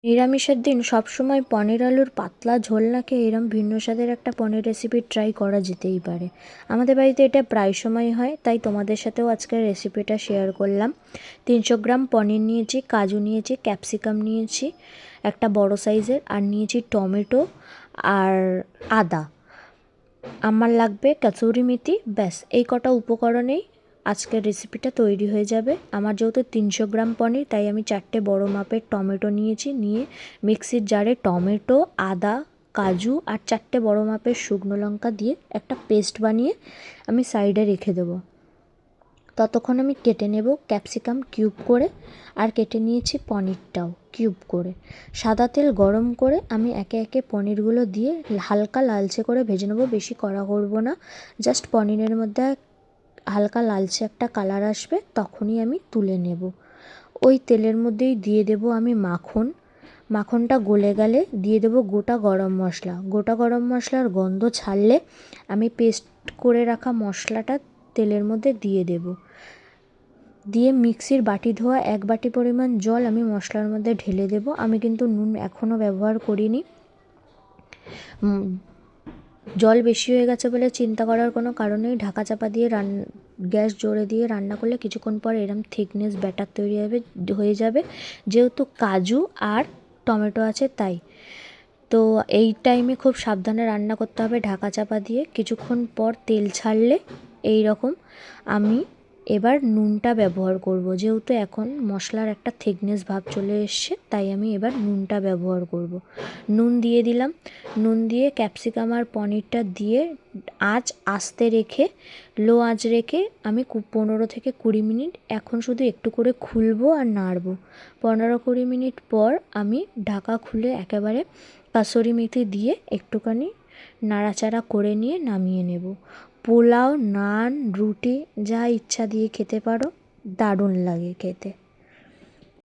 নিরামিষের দিন সবসময় পনির আলুর পাতলা ঝোল না খেয়ে এরম ভিন্ন স্বাদের একটা পনির রেসিপি ট্রাই করা যেতেই পারে। আমাদের বাড়িতে এটা প্রায় সময় হয়, তাই তোমাদের সাথেও আজকের রেসিপিটা শেয়ার করলাম। 300 গ্রাম পনির নিয়েছি, কাজু নিয়েছি, ক্যাপসিকাম নিয়েছি একটা বড় সাইজের, আর নিয়েছি টমেটো আর আদা। আমার লাগবে কাসুরি মেথি। ব্যাস এই কটা উপকরণেই আজকের রেসিপিটা তৈরি হয়ে যাবে। আমার যেহেতু 300 গ্রাম পনির, তাই আমি 4টে বড় মাপের টমেটো নিয়েছি। নিয়ে মিক্সির জারে টমেটো, আদা, কাজু আর 4টে বড় মাপের শুকনো লঙ্কা দিয়ে একটা পেস্ট বানিয়ে আমি সাইডে রেখে দেবো। ততক্ষণ আমি কেটে নেব ক্যাপসিকাম কিউব করে, আর কেটে নিয়েছি পনিরটাও কিউব করে। সাদা তেল গরম করে আমি একে একে পনিরগুলো দিয়ে হালকা লালচে করে ভেজে নেবো। বেশি কড়া করব না, জাস্ট পনিরের মধ্যে হালকা লালচে একটা কালার আসবে, তখনই আমি তুলে নেব। ওই তেলের মধ্যেই দিয়ে দেব আমি মাখন। মাখনটা গলে গেলে দিয়ে দেব গোটা গরম মশলা। গোটা গরম মশলার গন্ধ ছাড়লে আমি পেস্ট করে রাখা মশলাটা তেলের মধ্যে দিয়ে দেব। দিয়ে মিক্সির বাটি ধোয়া 1 বাটি পরিমাণ জল আমি মশলার মধ্যে ঢেলে দেব। আমি কিন্তু নুন এখনও ব্যবহার করিনি। জল বেশি হয়ে গেছে বলে চিন্তা করার কোনো কারণ নেই। ঢাকা চাপা দিয়ে গ্যাস জোরে দিয়ে রান্না করলে কিছুক্ষণ পর এরম থিকনেস ব্যাটার তৈরি হয়ে যাবে, যেহেতু কাজু আর টমেটো আছে তাই। তো এই টাইমে খুব সাবধানে রান্না করতে হবে ঢাকা চাপা দিয়ে। কিছুক্ষণ পর তেল ছাড়লে এই রকম আমি এবার নুনটা ব্যবহার করব। যেহেতু এখন মশলার একটা থিকনেস ভাব চলে এসছে, তাই আমি এবার নুনটা ব্যবহার করব। নুন দিয়ে দিলাম। নুন দিয়ে ক্যাপসিকাম আর পনিরটা দিয়ে আঁচ আস্তে রেখে, লো আঁচ রেখে আমি 15 থেকে 20 মিনিট এখন শুধু একটু করে খুলবো আর নাড়বো। 15-20 মিনিট পর আমি ঢাকা খুলে একেবারে কাসুরি মেথি দিয়ে একটুখানি নাড়াচাড়া করে নিয়ে নামিয়ে নেব। পোলাও, নান, রুটি যা ইচ্ছা দিয়ে খেতে পারো, দারুণ লাগে খেতে।